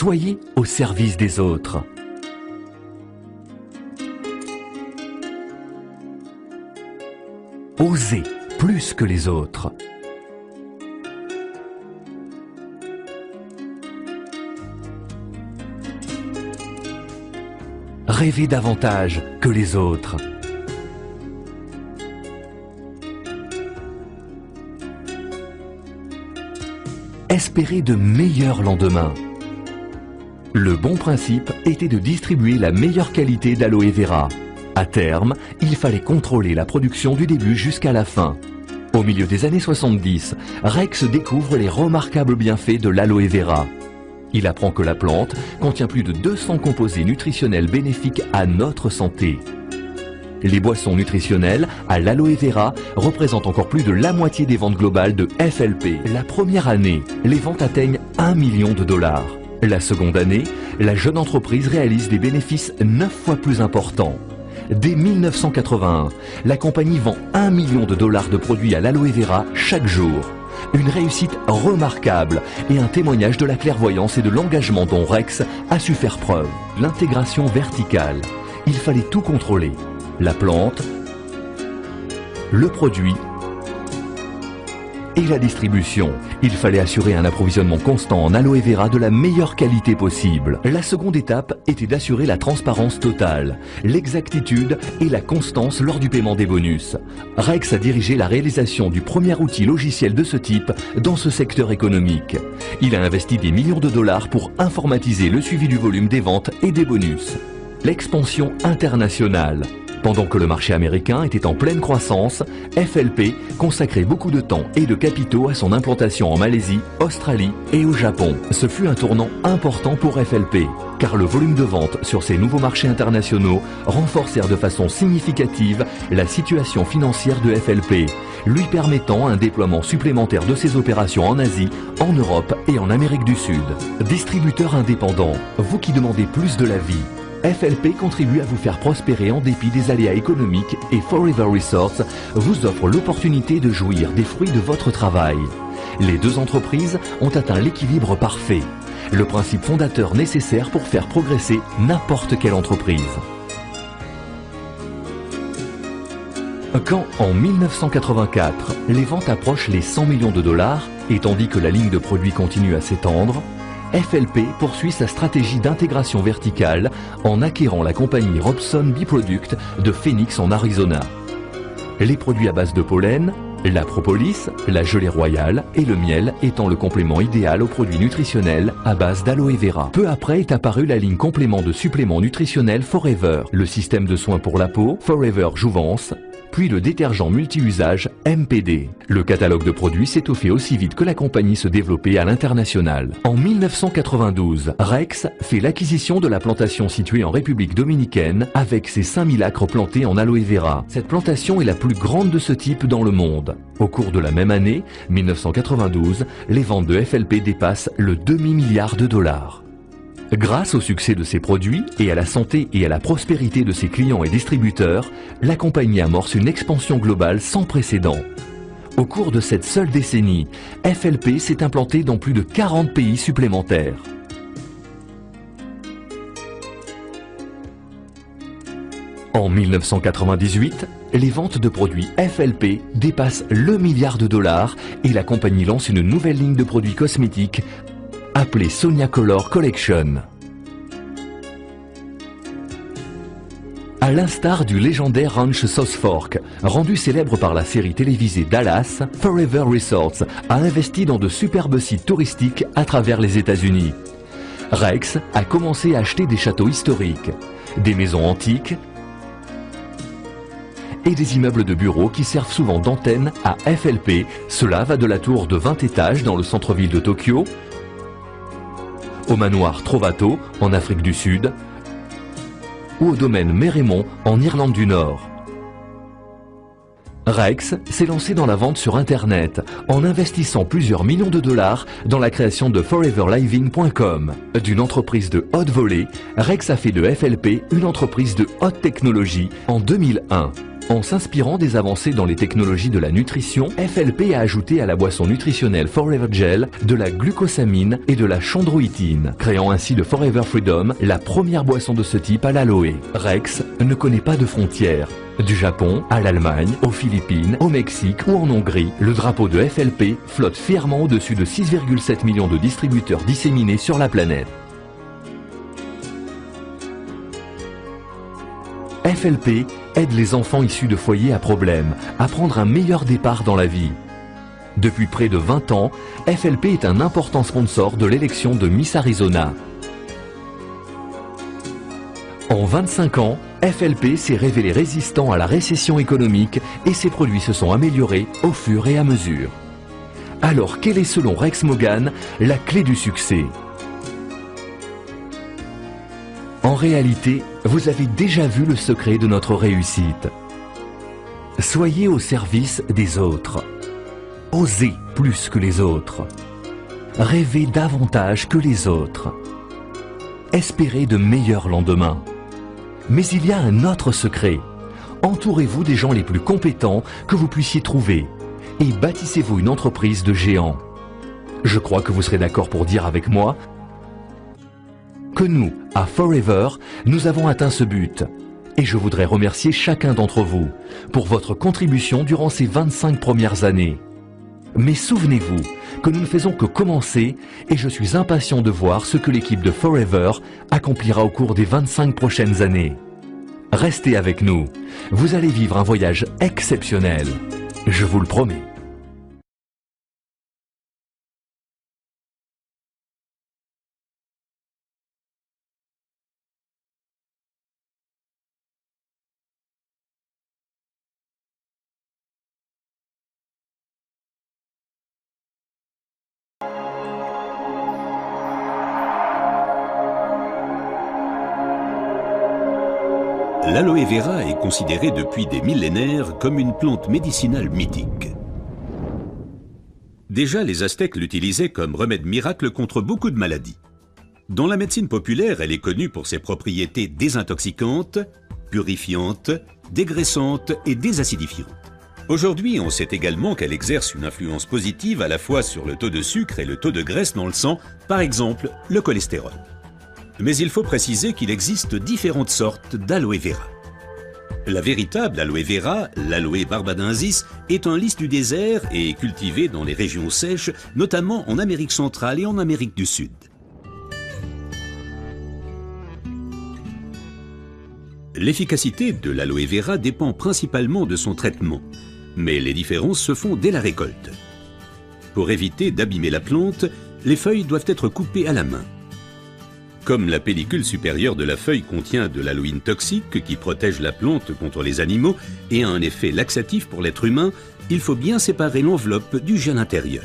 Soyez au service des autres. Osez plus que les autres. Rêvez davantage que les autres. Espérez de meilleurs lendemains. Le bon principe était de distribuer la meilleure qualité d'aloe vera. À terme, il fallait contrôler la production du début jusqu'à la fin. Au milieu des années 70, Rex découvre les remarquables bienfaits de l'aloe vera. Il apprend que la plante contient plus de 200 composés nutritionnels bénéfiques à notre santé. Les boissons nutritionnelles à l'aloe vera représentent encore plus de la moitié des ventes globales de FLP. La première année, les ventes atteignent 1 million de dollars. La seconde année, la jeune entreprise réalise des bénéfices 9 fois plus importants. Dès 1981, la compagnie vend 1 million de dollars de produits à l'aloe vera chaque jour. Une réussite remarquable et un témoignage de la clairvoyance et de l'engagement dont Rex a su faire preuve. L'intégration verticale. Il fallait tout contrôler. La plante, le produit et la distribution. Il fallait assurer un approvisionnement constant en aloe vera de la meilleure qualité possible. La seconde étape était d'assurer la transparence totale, l'exactitude et la constance lors du paiement des bonus. Rex a dirigé la réalisation du premier outil logiciel de ce type dans ce secteur économique. Il a investi des millions de dollars pour informatiser le suivi du volume des ventes et des bonus. L'expansion internationale. Pendant que le marché américain était en pleine croissance, FLP consacrait beaucoup de temps et de capitaux à son implantation en Malaisie, Australie et au Japon. Ce fut un tournant important pour FLP, car le volume de vente sur ces nouveaux marchés internationaux renforcèrent de façon significative la situation financière de FLP, lui permettant un déploiement supplémentaire de ses opérations en Asie, en Europe et en Amérique du Sud. Distributeur indépendant, vous qui demandez plus de la vie, FLP contribue à vous faire prospérer en dépit des aléas économiques et Forever Resorts vous offre l'opportunité de jouir des fruits de votre travail. Les deux entreprises ont atteint l'équilibre parfait, le principe fondateur nécessaire pour faire progresser n'importe quelle entreprise. Quand, en 1984, les ventes approchent les 100 millions de dollars, et tandis que la ligne de produits continue à s'étendre, FLP poursuit sa stratégie d'intégration verticale en acquérant la compagnie Robson Bee Product de Phoenix en Arizona. Les produits à base de pollen, la propolis, la gelée royale et le miel étant le complément idéal aux produits nutritionnels à base d'aloe vera. Peu après est apparue la ligne complément de suppléments nutritionnels Forever, le système de soins pour la peau Forever Jouvence, puis le détergent multi-usage MPD. Le catalogue de produits s'étoffait aussi vite que la compagnie se développait à l'international. En 1992, Rex fait l'acquisition de la plantation située en République dominicaine avec ses 5000 acres plantés en aloe vera. Cette plantation est la plus grande de ce type dans le monde. Au cours de la même année, 1992, les ventes de FLP dépassent le demi-milliard de dollars. Grâce au succès de ses produits et à la santé et à la prospérité de ses clients et distributeurs, la compagnie amorce une expansion globale sans précédent. Au cours de cette seule décennie, FLP s'est implanté dans plus de 40 pays supplémentaires. En 1998, les ventes de produits FLP dépassent le milliard de dollars et la compagnie lance une nouvelle ligne de produits cosmétiques appelée Sonia Color Collection. À l'instar du légendaire Ranch Sauce Fork, rendu célèbre par la série télévisée Dallas, Forever Resorts a investi dans de superbes sites touristiques à travers les États-Unis. Rex a commencé à acheter des châteaux historiques, des maisons antiques et des immeubles de bureaux qui servent souvent d'antenne à FLP. Cela va de la tour de 20 étages dans le centre-ville de Tokyo, au manoir Trovato en Afrique du Sud ou au domaine Meremont en Irlande du Nord. Rex s'est lancé dans la vente sur Internet en investissant plusieurs millions de dollars dans la création de foreverliving.com. D'une entreprise de haute volée, Rex a fait de FLP une entreprise de haute technologie en 2001. En s'inspirant des avancées dans les technologies de la nutrition, FLP a ajouté à la boisson nutritionnelle Forever Gel de la glucosamine et de la chondroïtine, créant ainsi de Forever Freedom la première boisson de ce type à l'aloe. Rex ne connaît pas de frontières. Du Japon à l'Allemagne, aux Philippines, au Mexique ou en Hongrie, le drapeau de FLP flotte fièrement au-dessus de 6,7 millions de distributeurs disséminés sur la planète. FLP aide les enfants issus de foyers à problème à prendre un meilleur départ dans la vie. Depuis près de 20 ans, FLP est un important sponsor de l'élection de Miss Arizona. En 25 ans, FLP s'est révélé résistant à la récession économique et ses produits se sont améliorés au fur et à mesure. Alors, quelle est selon Rex Mogan la clé du succès ? En réalité, vous avez déjà vu le secret de notre réussite. Soyez au service des autres. Osez plus que les autres. Rêvez davantage que les autres. Espérez de meilleurs lendemains. Mais il y a un autre secret. Entourez-vous des gens les plus compétents que vous puissiez trouver et bâtissez-vous une entreprise de géants. Je crois que vous serez d'accord pour dire avec moi que nous, à Forever, nous avons atteint ce but. Et je voudrais remercier chacun d'entre vous pour votre contribution durant ces 25 premières années. Mais souvenez-vous que nous ne faisons que commencer et je suis impatient de voir ce que l'équipe de Forever accomplira au cours des 25 prochaines années. Restez avec nous, vous allez vivre un voyage exceptionnel, je vous le promets. L'aloe vera est considérée depuis des millénaires comme une plante médicinale mythique. Déjà, les Aztèques l'utilisaient comme remède miracle contre beaucoup de maladies. Dans la médecine populaire, elle est connue pour ses propriétés désintoxicantes, purifiantes, dégraissantes et désacidifiantes. Aujourd'hui, on sait également qu'elle exerce une influence positive à la fois sur le taux de sucre et le taux de graisse dans le sang, par exemple le cholestérol. Mais il faut préciser qu'il existe différentes sortes d'aloe vera. La véritable aloe vera, l'aloe barbadensis, est un lys du désert et est cultivé dans les régions sèches, notamment en Amérique centrale et en Amérique du Sud. L'efficacité de l'aloe vera dépend principalement de son traitement, mais les différences se font dès la récolte. Pour éviter d'abîmer la plante, les feuilles doivent être coupées à la main. Comme la pellicule supérieure de la feuille contient de l'aloïne toxique qui protège la plante contre les animaux et a un effet laxatif pour l'être humain, il faut bien séparer l'enveloppe du gel intérieur.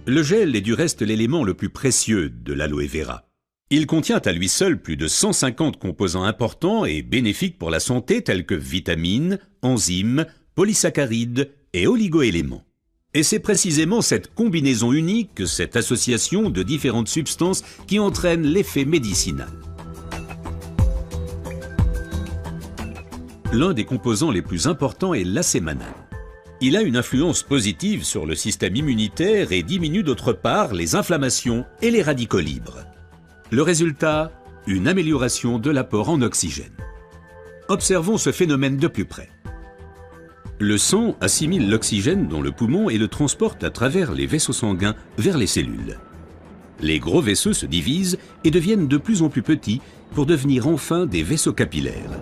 Le gel est du reste l'élément le plus précieux de l'aloe vera. Il contient à lui seul plus de 150 composants importants et bénéfiques pour la santé tels que vitamines, enzymes, polysaccharides et oligoéléments. Et c'est précisément cette combinaison unique, cette association de différentes substances qui entraîne l'effet médicinal. L'un des composants les plus importants est l'acémanal. Il a une influence positive sur le système immunitaire et diminue d'autre part les inflammations et les radicaux libres. Le résultat, une amélioration de l'apport en oxygène. Observons ce phénomène de plus près. Le sang assimile l'oxygène dans le poumon et le transporte à travers les vaisseaux sanguins vers les cellules. Les gros vaisseaux se divisent et deviennent de plus en plus petits pour devenir enfin des vaisseaux capillaires.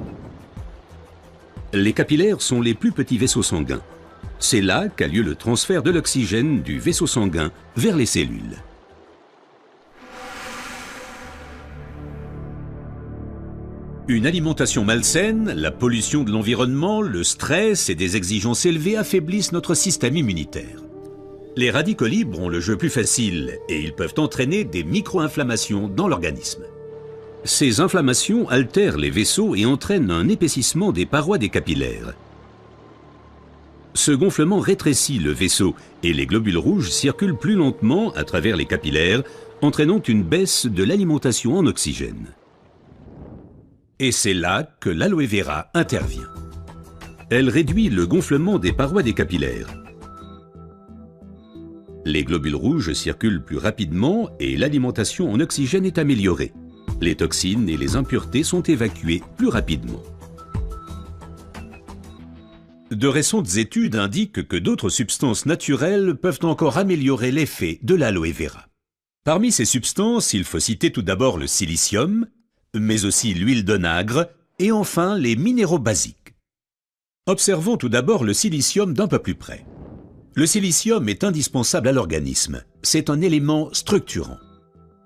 Les capillaires sont les plus petits vaisseaux sanguins. C'est là qu'a lieu le transfert de l'oxygène du vaisseau sanguin vers les cellules. Une alimentation malsaine, la pollution de l'environnement, le stress et des exigences élevées affaiblissent notre système immunitaire. Les radicaux libres ont le jeu plus facile et ils peuvent entraîner des micro-inflammations dans l'organisme. Ces inflammations altèrent les vaisseaux et entraînent un épaississement des parois des capillaires. Ce gonflement rétrécit le vaisseau et les globules rouges circulent plus lentement à travers les capillaires, entraînant une baisse de l'alimentation en oxygène. Et c'est là que l'aloe vera intervient. Elle réduit le gonflement des parois des capillaires. Les globules rouges circulent plus rapidement et l'alimentation en oxygène est améliorée. Les toxines et les impuretés sont évacuées plus rapidement. De récentes études indiquent que d'autres substances naturelles peuvent encore améliorer l'effet de l'aloe vera. Parmi ces substances, il faut citer tout d'abord le silicium, mais aussi l'huile d'onagre et enfin les minéraux basiques. Observons tout d'abord le silicium d'un peu plus près. Le silicium est indispensable à l'organisme. C'est un élément structurant.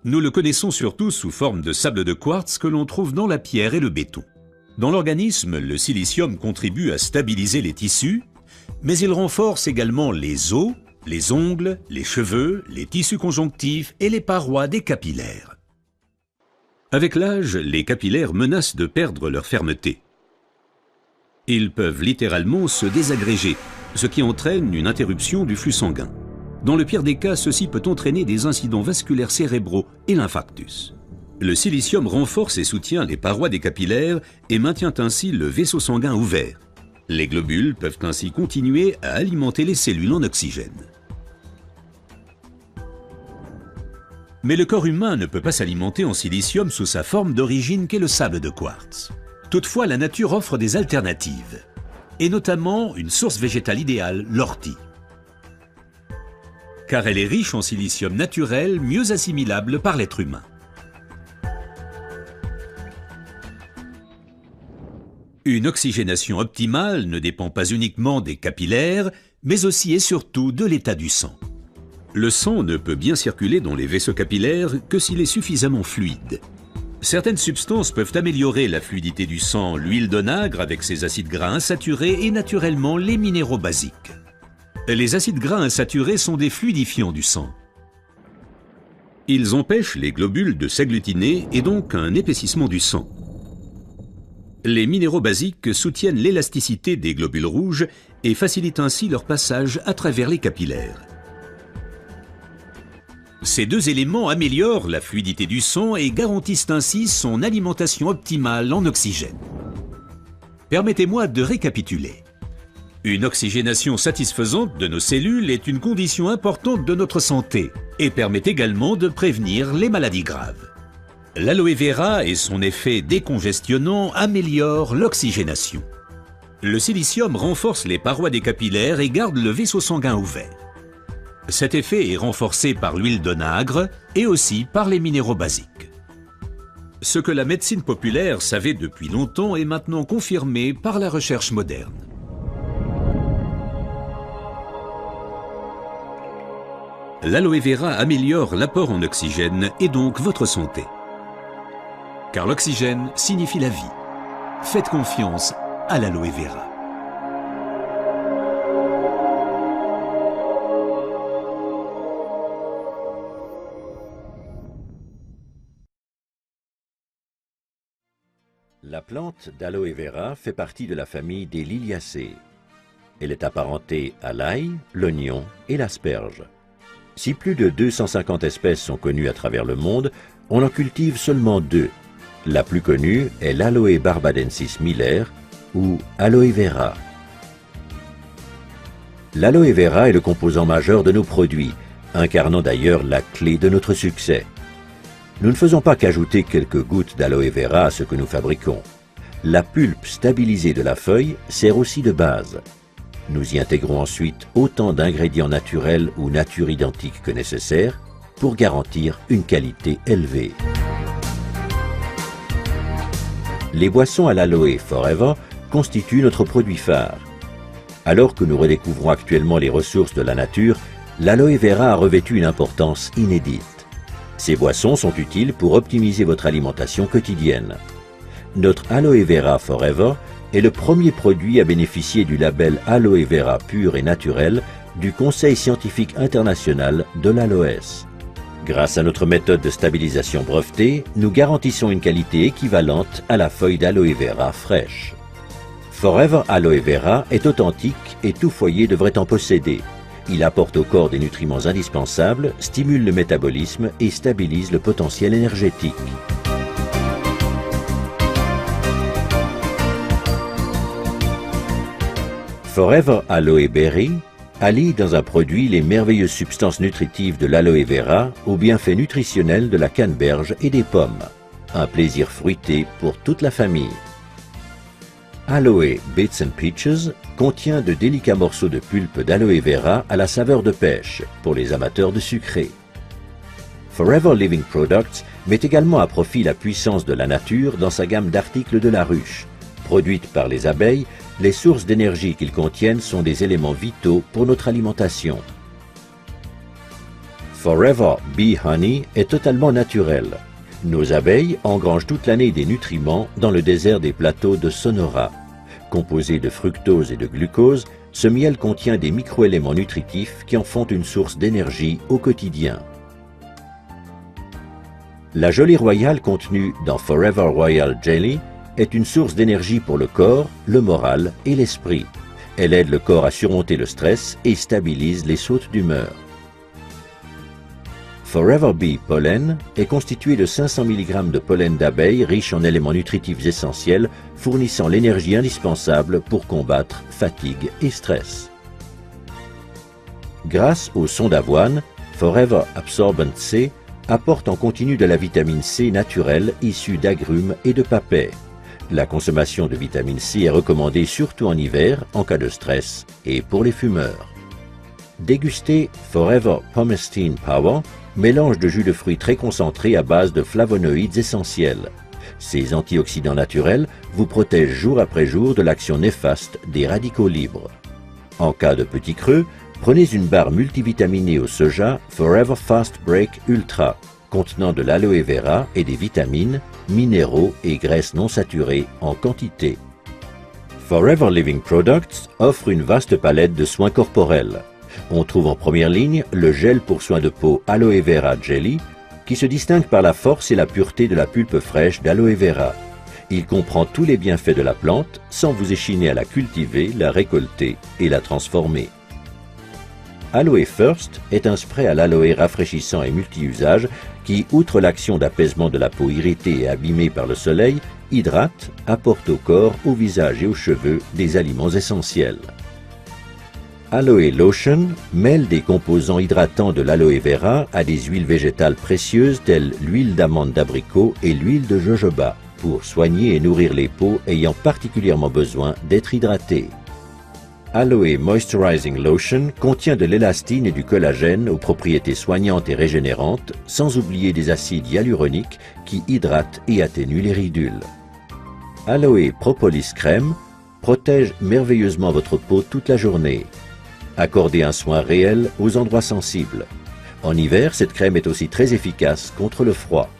Nous le connaissons surtout sous forme de sable de quartz que l'on trouve dans la pierre et le béton. Dans l'organisme, le silicium contribue à stabiliser les tissus, mais il renforce également les os, les ongles, les cheveux, les tissus conjonctifs et les parois des capillaires. Avec l'âge, les capillaires menacent de perdre leur fermeté. Ils peuvent littéralement se désagréger, ce qui entraîne une interruption du flux sanguin. Dans le pire des cas, ceci peut entraîner des incidents vasculaires cérébraux et l'infarctus. Le silicium renforce et soutient les parois des capillaires et maintient ainsi le vaisseau sanguin ouvert. Les globules peuvent ainsi continuer à alimenter les cellules en oxygène. Mais le corps humain ne peut pas s'alimenter en silicium sous sa forme d'origine qu'est le sable de quartz. Toutefois, la nature offre des alternatives, et notamment une source végétale idéale, l'ortie. Car elle est riche en silicium naturel, mieux assimilable par l'être humain. Une oxygénation optimale ne dépend pas uniquement des capillaires, mais aussi et surtout de l'état du sang. Le sang ne peut bien circuler dans les vaisseaux capillaires que s'il est suffisamment fluide. Certaines substances peuvent améliorer la fluidité du sang, l'huile d'onagre avec ses acides gras insaturés et naturellement les minéraux basiques. Les acides gras insaturés sont des fluidifiants du sang. Ils empêchent les globules de s'agglutiner et donc un épaississement du sang. Les minéraux basiques soutiennent l'élasticité des globules rouges et facilitent ainsi leur passage à travers les capillaires. Ces deux éléments améliorent la fluidité du sang et garantissent ainsi son alimentation optimale en oxygène. Permettez-moi de récapituler. Une oxygénation satisfaisante de nos cellules est une condition importante de notre santé et permet également de prévenir les maladies graves. L'aloe vera et son effet décongestionnant améliorent l'oxygénation. Le silicium renforce les parois des capillaires et garde le vaisseau sanguin ouvert. Cet effet est renforcé par l'huile d'onagre et aussi par les minéraux basiques. Ce que la médecine populaire savait depuis longtemps est maintenant confirmé par la recherche moderne. L'aloe vera améliore l'apport en oxygène et donc votre santé. Car l'oxygène signifie la vie. Faites confiance à l'aloe vera. La plante d'aloe vera fait partie de la famille des Liliacées. Elle est apparentée à l'ail, l'oignon et l'asperge. Si plus de 250 espèces sont connues à travers le monde, on en cultive seulement 2. La plus connue est l'Aloe barbadensis Miller ou aloe vera. L'aloe vera est le composant majeur de nos produits, incarnant d'ailleurs la clé de notre succès. Nous ne faisons pas qu'ajouter quelques gouttes d'aloe vera à ce que nous fabriquons. La pulpe stabilisée de la feuille sert aussi de base. Nous y intégrons ensuite autant d'ingrédients naturels ou nature identiques que nécessaire pour garantir une qualité élevée. Les boissons à l'aloe Forever constituent notre produit phare. Alors que nous redécouvrons actuellement les ressources de la nature, l'aloe vera a revêtu une importance inédite. Ces boissons sont utiles pour optimiser votre alimentation quotidienne. Notre aloe vera Forever est le premier produit à bénéficier du label Aloe vera pur et naturel du Conseil scientifique international de l'aloès. Grâce à notre méthode de stabilisation brevetée, nous garantissons une qualité équivalente à la feuille d'aloe vera fraîche. Forever Aloe Vera est authentique et tout foyer devrait en posséder. Il apporte au corps des nutriments indispensables, stimule le métabolisme et stabilise le potentiel énergétique. Forever Aloe Berry allie dans un produit les merveilleuses substances nutritives de l'aloe vera aux bienfaits nutritionnels de la canneberge et des pommes. Un plaisir fruité pour toute la famille. Aloe Bits and Peaches contient de délicats morceaux de pulpe d'aloe vera à la saveur de pêche pour les amateurs de sucré. Forever Living Products met également à profit la puissance de la nature dans sa gamme d'articles de la ruche. Produites par les abeilles, les sources d'énergie qu'ils contiennent sont des éléments vitaux pour notre alimentation. Forever Bee Honey est totalement naturel. Nos abeilles engrangent toute l'année des nutriments dans le désert des plateaux de Sonora. Composé de fructose et de glucose, ce miel contient des microéléments nutritifs qui en font une source d'énergie au quotidien. La gelée royale contenue dans Forever Royal Jelly est une source d'énergie pour le corps, le moral et l'esprit. Elle aide le corps à surmonter le stress et stabilise les sautes d'humeur. Forever Bee Pollen est constitué de 500 mg de pollen d'abeilles riche en éléments nutritifs essentiels fournissant l'énergie indispensable pour combattre fatigue et stress. Grâce au son d'avoine, Forever Absorbent C apporte en continu de la vitamine C naturelle issue d'agrumes et de papaies. La consommation de vitamine C est recommandée surtout en hiver, en cas de stress, et pour les fumeurs. Dégustez Forever Pomestine Power, mélange de jus de fruits très concentré à base de flavonoïdes essentiels. Ces antioxydants naturels vous protègent jour après jour de l'action néfaste des radicaux libres. En cas de petit creux, prenez une barre multivitaminée au soja Forever Fast Break Ultra, contenant de l'aloe vera et des vitamines, minéraux et graisses non saturées en quantité. Forever Living Products offre une vaste palette de soins corporels. On trouve en première ligne le gel pour soins de peau Aloe Vera Jelly, qui se distingue par la force et la pureté de la pulpe fraîche d'aloe vera. Il comprend tous les bienfaits de la plante sans vous échiner à la cultiver, la récolter et la transformer. Aloe First est un spray à l'aloe rafraîchissant et multi-usage qui, outre l'action d'apaisement de la peau irritée et abîmée par le soleil, hydrate, apporte au corps, au visage et aux cheveux des aliments essentiels. Aloe Lotion mêle des composants hydratants de l'aloe vera à des huiles végétales précieuses telles l'huile d'amande d'abricot et l'huile de jojoba pour soigner et nourrir les peaux ayant particulièrement besoin d'être hydratées. Aloe Moisturizing Lotion contient de l'élastine et du collagène aux propriétés soignantes et régénérantes, sans oublier des acides hyaluroniques qui hydratent et atténuent les ridules. Aloe Propolis Crème protège merveilleusement votre peau toute la journée. Accordez un soin réel aux endroits sensibles. En hiver, cette crème est aussi très efficace contre le froid.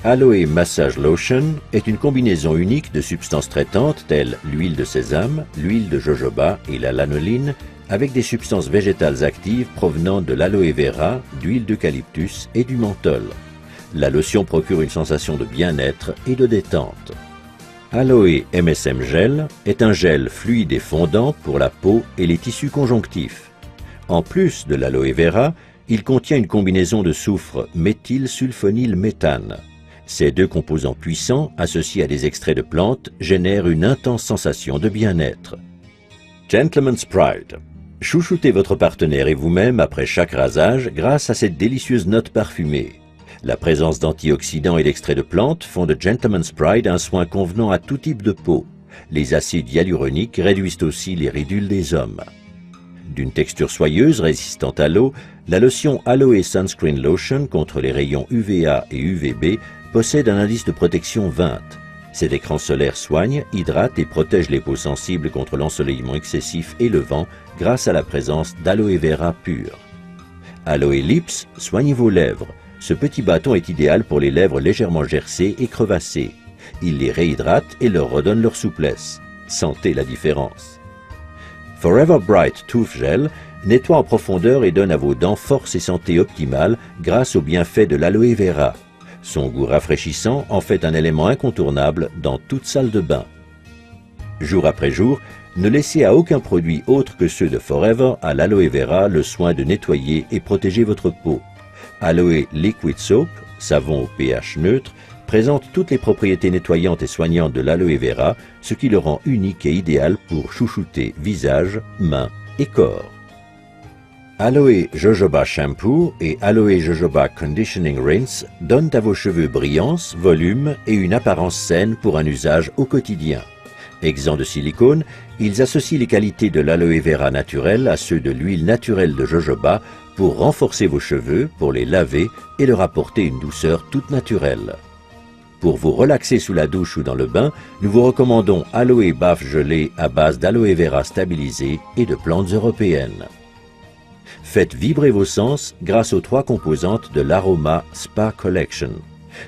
Aloe Massage Lotion est une combinaison unique de substances traitantes telles l'huile de sésame, l'huile de jojoba et la lanoline avec des substances végétales actives provenant de l'aloe vera, d'huile d'eucalyptus et du menthol. La lotion procure une sensation de bien-être et de détente. Aloe MSM Gel est un gel fluide et fondant pour la peau et les tissus conjonctifs. En plus de l'aloe vera, il contient une combinaison de soufre méthylsulfonylméthane. Ces deux composants puissants, associés à des extraits de plantes, génèrent une intense sensation de bien-être. Gentleman's Pride. Chouchoutez votre partenaire et vous-même après chaque rasage grâce à cette délicieuse note parfumée. La présence d'antioxydants et d'extraits de plantes font de Gentleman's Pride un soin convenant à tout type de peau. Les acides hyaluroniques réduisent aussi les ridules des hommes. D'une texture soyeuse résistante à l'eau, la lotion Aloe Sunscreen Lotion contre les rayons UVA et UVB possède un indice de protection 20. Cet écran solaire soigne, hydrate et protège les peaux sensibles contre l'ensoleillement excessif et le vent grâce à la présence d'aloe vera pure. Aloe Lips soigne vos lèvres. Ce petit bâton est idéal pour les lèvres légèrement gercées et crevassées. Il les réhydrate et leur redonne leur souplesse. Sentez la différence. Forever Bright Tooth Gel nettoie en profondeur et donne à vos dents force et santé optimale grâce aux bienfaits de l'aloe vera. Son goût rafraîchissant en fait un élément incontournable dans toute salle de bain. Jour après jour, ne laissez à aucun produit autre que ceux de Forever à l'aloe vera le soin de nettoyer et protéger votre peau. Aloe Liquid Soap, savon au pH neutre, présente toutes les propriétés nettoyantes et soignantes de l'aloe vera, ce qui le rend unique et idéal pour chouchouter visage, mains et corps. Aloe Jojoba Shampoo et Aloe Jojoba Conditioning Rinse donnent à vos cheveux brillance, volume et une apparence saine pour un usage au quotidien. Exempts de silicone, ils associent les qualités de l'aloe vera naturel à ceux de l'huile naturelle de jojoba pour renforcer vos cheveux, pour les laver et leur apporter une douceur toute naturelle. Pour vous relaxer sous la douche ou dans le bain, nous vous recommandons Aloe Baffe Gelée à base d'aloe vera stabilisée et de plantes européennes. Faites vibrer vos sens grâce aux 3 composantes de l'Aroma Spa Collection.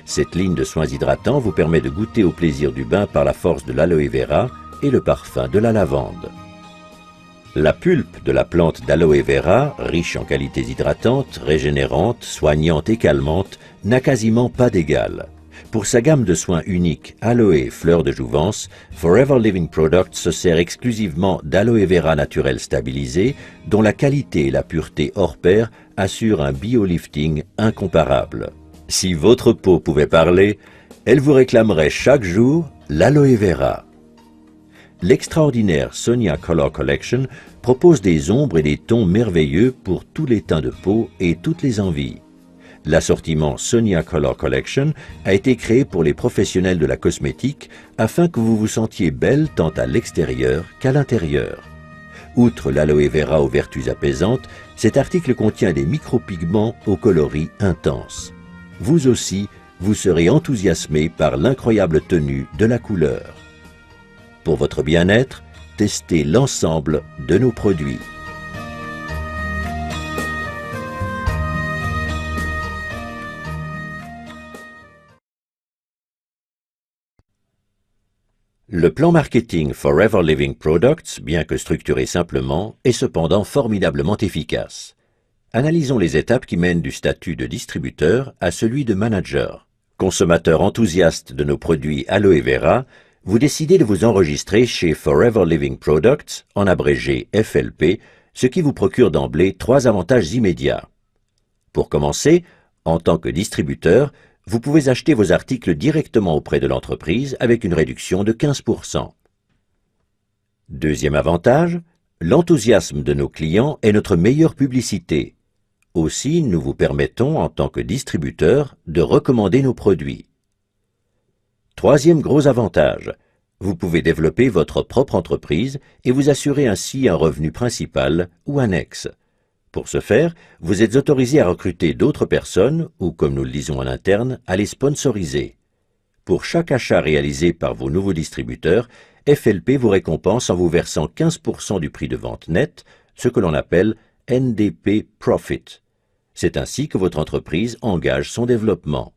Cette ligne de soins hydratants vous permet de goûter au plaisir du bain par la force de l'aloe vera et le parfum de la lavande. La pulpe de la plante d'aloe vera, riche en qualités hydratantes, régénérantes, soignantes et calmantes, n'a quasiment pas d'égal. Pour sa gamme de soins uniques Aloe Fleur de Jouvence, Forever Living Products se sert exclusivement d'aloe vera naturel stabilisé, dont la qualité et la pureté hors pair assurent un biolifting incomparable. Si votre peau pouvait parler, elle vous réclamerait chaque jour l'aloe vera. L'extraordinaire Sonia Color Collection propose des ombres et des tons merveilleux pour tous les teints de peau et toutes les envies. L'assortiment Sonia Color Collection a été créé pour les professionnels de la cosmétique afin que vous vous sentiez belle tant à l'extérieur qu'à l'intérieur. Outre l'aloe vera aux vertus apaisantes, cet article contient des micropigments aux coloris intenses. Vous aussi, vous serez enthousiasmé par l'incroyable tenue de la couleur. Pour votre bien-être, testez l'ensemble de nos produits. Le plan marketing Forever Living Products, bien que structuré simplement, est cependant formidablement efficace. Analysons les étapes qui mènent du statut de distributeur à celui de manager. Consommateur enthousiaste de nos produits aloe vera, vous décidez de vous enregistrer chez Forever Living Products, en abrégé FLP, ce qui vous procure d'emblée 3 avantages immédiats. Pour commencer, en tant que distributeur, vous pouvez acheter vos articles directement auprès de l'entreprise avec une réduction de 15%. Deuxième avantage, l'enthousiasme de nos clients est notre meilleure publicité. Aussi, nous vous permettons, en tant que distributeur, de recommander nos produits. Troisième gros avantage, vous pouvez développer votre propre entreprise et vous assurer ainsi un revenu principal ou annexe. Pour ce faire, vous êtes autorisé à recruter d'autres personnes ou, comme nous le disons en interne, à les sponsoriser. Pour chaque achat réalisé par vos nouveaux distributeurs, FLP vous récompense en vous versant 15% du prix de vente net, ce que l'on appelle NDP Profit. C'est ainsi que votre entreprise engage son développement.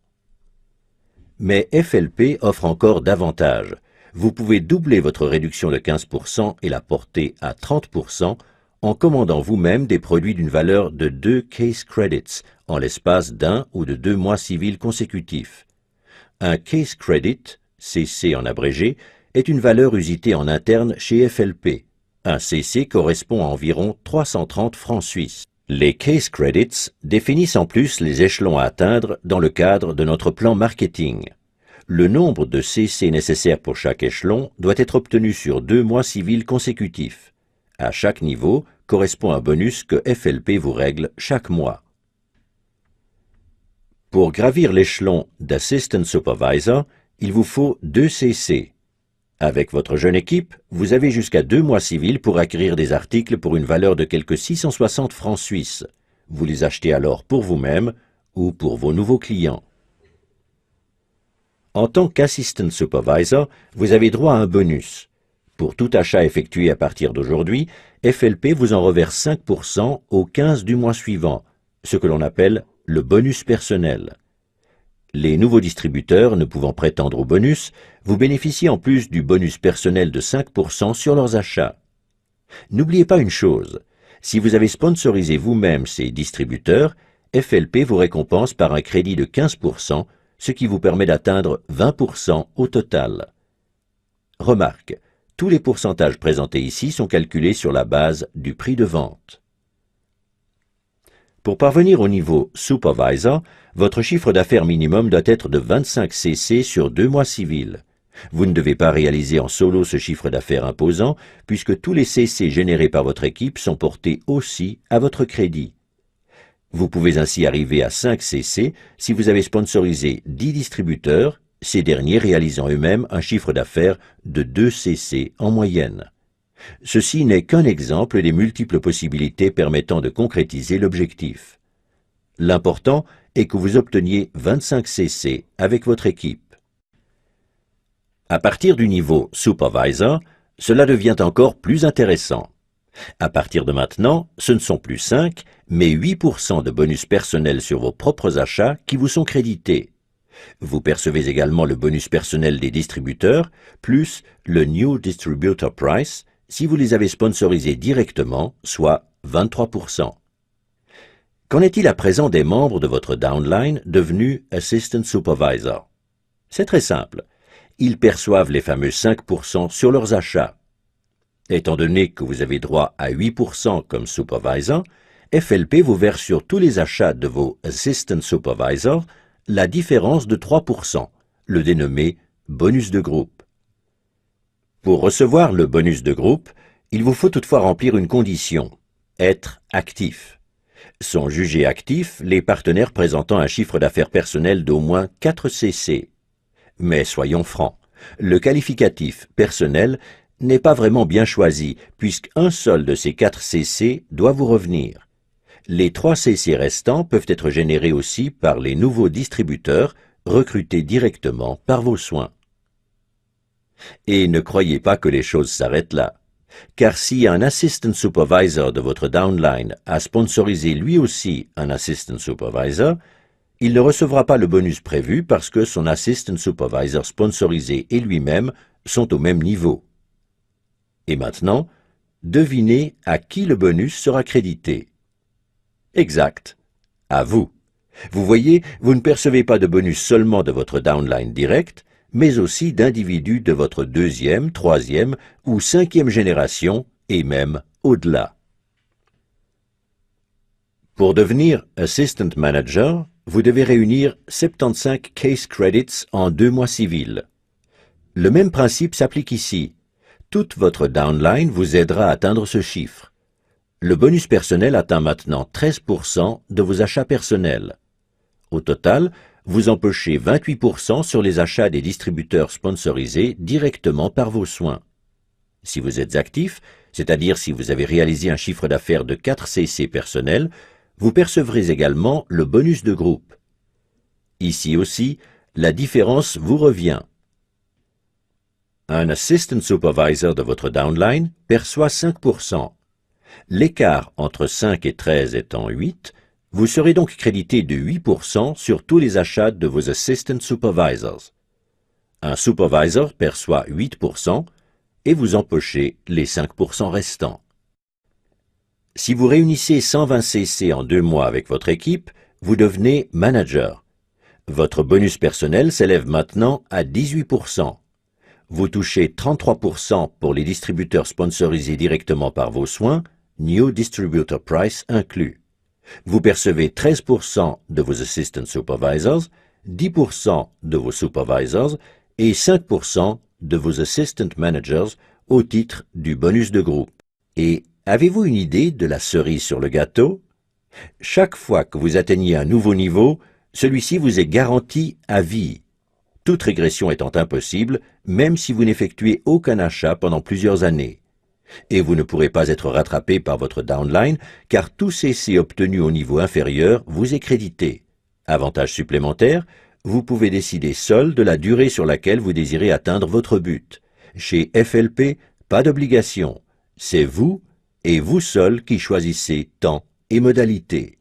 Mais FLP offre encore davantage. Vous pouvez doubler votre réduction de 15% et la porter à 30% en commandant vous-même des produits d'une valeur de 2 Case Credits en l'espace d'1 ou de 2 mois civils consécutifs. Un Case Credit, CC en abrégé, est une valeur usitée en interne chez FLP. Un CC correspond à environ 330 francs suisses. Les Case Credits définissent en plus les échelons à atteindre dans le cadre de notre plan marketing. Le nombre de CC nécessaires pour chaque échelon doit être obtenu sur 2 mois civils consécutifs. À chaque niveau correspond un bonus que FLP vous règle chaque mois. Pour gravir l'échelon d'Assistant Supervisor, il vous faut 2 CC. Avec votre jeune équipe, vous avez jusqu'à 2 mois civils pour acquérir des articles pour une valeur de quelque 660 francs suisses. Vous les achetez alors pour vous-même ou pour vos nouveaux clients. En tant qu'Assistant Supervisor, vous avez droit à un bonus. Pour tout achat effectué à partir d'aujourd'hui, FLP vous en reverse 5% au 15 du mois suivant, ce que l'on appelle le bonus personnel. Les nouveaux distributeurs ne pouvant prétendre au bonus, vous bénéficiez en plus du bonus personnel de 5% sur leurs achats. N'oubliez pas une chose, si vous avez sponsorisé vous-même ces distributeurs, FLP vous récompense par un crédit de 15%, ce qui vous permet d'atteindre 20% au total. Remarque, tous les pourcentages présentés ici sont calculés sur la base du prix de vente. Pour parvenir au niveau Supervisor, votre chiffre d'affaires minimum doit être de 25 CC sur 2 mois civils. Vous ne devez pas réaliser en solo ce chiffre d'affaires imposant, puisque tous les CC générés par votre équipe sont portés aussi à votre crédit. Vous pouvez ainsi arriver à 5 CC si vous avez sponsorisé 10 distributeurs, ces derniers réalisant eux-mêmes un chiffre d'affaires de 2 CC en moyenne. Ceci n'est qu'un exemple des multiples possibilités permettant de concrétiser l'objectif. L'important est que vous obteniez 25 CC avec votre équipe. À partir du niveau Supervisor, cela devient encore plus intéressant. À partir de maintenant, ce ne sont plus 5, mais 8% de bonus personnel sur vos propres achats qui vous sont crédités. Vous percevez également le bonus personnel des distributeurs, plus le New Distributor Price, si vous les avez sponsorisés directement, soit 23%. Qu'en est-il à présent des membres de votre downline devenus Assistant Supervisor? C'est très simple. Ils perçoivent les fameux 5% sur leurs achats. Étant donné que vous avez droit à 8% comme Supervisor, FLP vous verse sur tous les achats de vos Assistant Supervisors la différence de 3%, le dénommé bonus de groupe. Pour recevoir le bonus de groupe, il vous faut toutefois remplir une condition, être actif. Sont jugés actifs les partenaires présentant un chiffre d'affaires personnel d'au moins 4 CC. Mais soyons francs, le qualificatif personnel n'est pas vraiment bien choisi, puisqu'un seul de ces 4 CC doit vous revenir. Les 3 CC restants peuvent être générés aussi par les nouveaux distributeurs recrutés directement par vos soins. Et ne croyez pas que les choses s'arrêtent là, car si un Assistant Supervisor de votre downline a sponsorisé lui aussi un Assistant Supervisor, il ne recevra pas le bonus prévu parce que son Assistant Supervisor sponsorisé et lui-même sont au même niveau. Et maintenant, devinez à qui le bonus sera crédité. Exact, à vous. Vous voyez, vous ne percevez pas de bonus seulement de votre downline direct, mais aussi d'individus de votre 2e, 3e ou 5e génération, et même au-delà. Pour devenir Assistant Manager, vous devez réunir 75 Case Credits en 2 mois civils. Le même principe s'applique ici. Toute votre downline vous aidera à atteindre ce chiffre. Le bonus personnel atteint maintenant 13% de vos achats personnels. Au total, vous empochez 28% sur les achats des distributeurs sponsorisés directement par vos soins. Si vous êtes actif, c'est-à-dire si vous avez réalisé un chiffre d'affaires de 4 CC personnels, vous percevrez également le bonus de groupe. Ici aussi, la différence vous revient. Un Assistant Supervisor de votre downline perçoit 5%. L'écart entre 5 et 13 étant 8, vous serez donc crédité de 8% sur tous les achats de vos Assistant Supervisors. Un Supervisor perçoit 8% et vous empochez les 5% restants. Si vous réunissez 120 CC en 2 mois avec votre équipe, vous devenez Manager. Votre bonus personnel s'élève maintenant à 18%. Vous touchez 33% pour les distributeurs sponsorisés directement par vos soins, New Distributor Price inclus. Vous percevez 13% de vos Assistant Supervisors, 10% de vos Supervisors et 5% de vos Assistant Managers au titre du bonus de groupe. Et avez-vous une idée de la cerise sur le gâteau? Chaque fois que vous atteignez un nouveau niveau, celui-ci vous est garanti à vie. Toute régression étant impossible, même si vous n'effectuez aucun achat pendant plusieurs années. Et vous ne pourrez pas être rattrapé par votre downline, car tout CC obtenu au niveau inférieur vous est crédité. Avantage supplémentaire, vous pouvez décider seul de la durée sur laquelle vous désirez atteindre votre but. Chez FLP, pas d'obligation. C'est vous et vous seul qui choisissez temps et modalités.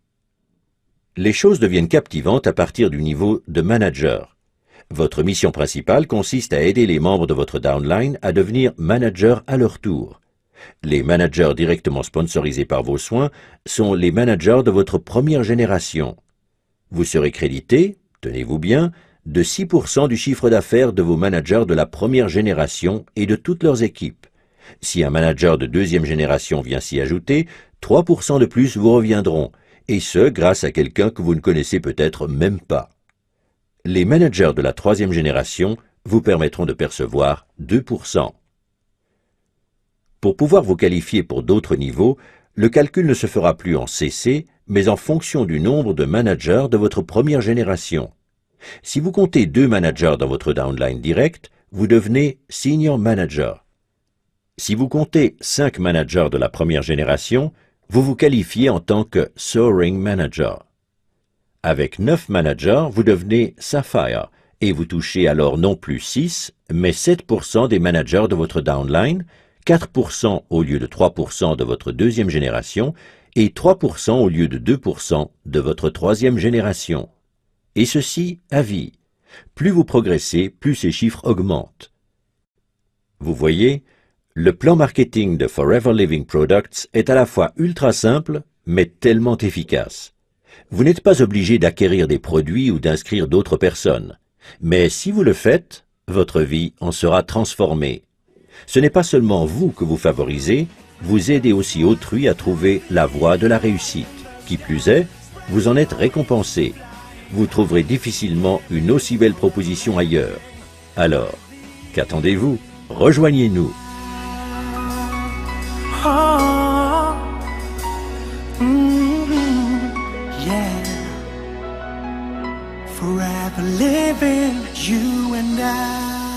Les choses deviennent captivantes à partir du niveau de manager. Votre mission principale consiste à aider les membres de votre downline à devenir managers à leur tour. Les managers directement sponsorisés par vos soins sont les managers de votre première génération. Vous serez crédité, tenez-vous bien, de 6% du chiffre d'affaires de vos managers de la première génération et de toutes leurs équipes. Si un manager de 2e génération vient s'y ajouter, 3% de plus vous reviendront, et ce, grâce à quelqu'un que vous ne connaissez peut-être même pas. Les managers de la 3e génération vous permettront de percevoir 2%. Pour pouvoir vous qualifier pour d'autres niveaux, le calcul ne se fera plus en CC, mais en fonction du nombre de managers de votre première génération. Si vous comptez 2 managers dans votre downline direct, vous devenez Senior Manager. Si vous comptez 5 managers de la première génération, vous vous qualifiez en tant que Soaring Manager. Avec 9 managers, vous devenez Sapphire et vous touchez alors non plus 6, mais 7% des managers de votre downline, 4% au lieu de 3% de votre 2e génération et 3% au lieu de 2% de votre 3e génération. Et ceci à vie. Plus vous progressez, plus ces chiffres augmentent. Vous voyez, le plan marketing de Forever Living Products est à la fois ultra simple, mais tellement efficace. Vous n'êtes pas obligé d'acquérir des produits ou d'inscrire d'autres personnes. Mais si vous le faites, votre vie en sera transformée. Ce n'est pas seulement vous que vous favorisez, vous aidez aussi autrui à trouver la voie de la réussite. Qui plus est, vous en êtes récompensé. Vous trouverez difficilement une aussi belle proposition ailleurs. Alors, qu'attendez-vous? Rejoignez-nous. Oh, yeah. Forever living, you and I.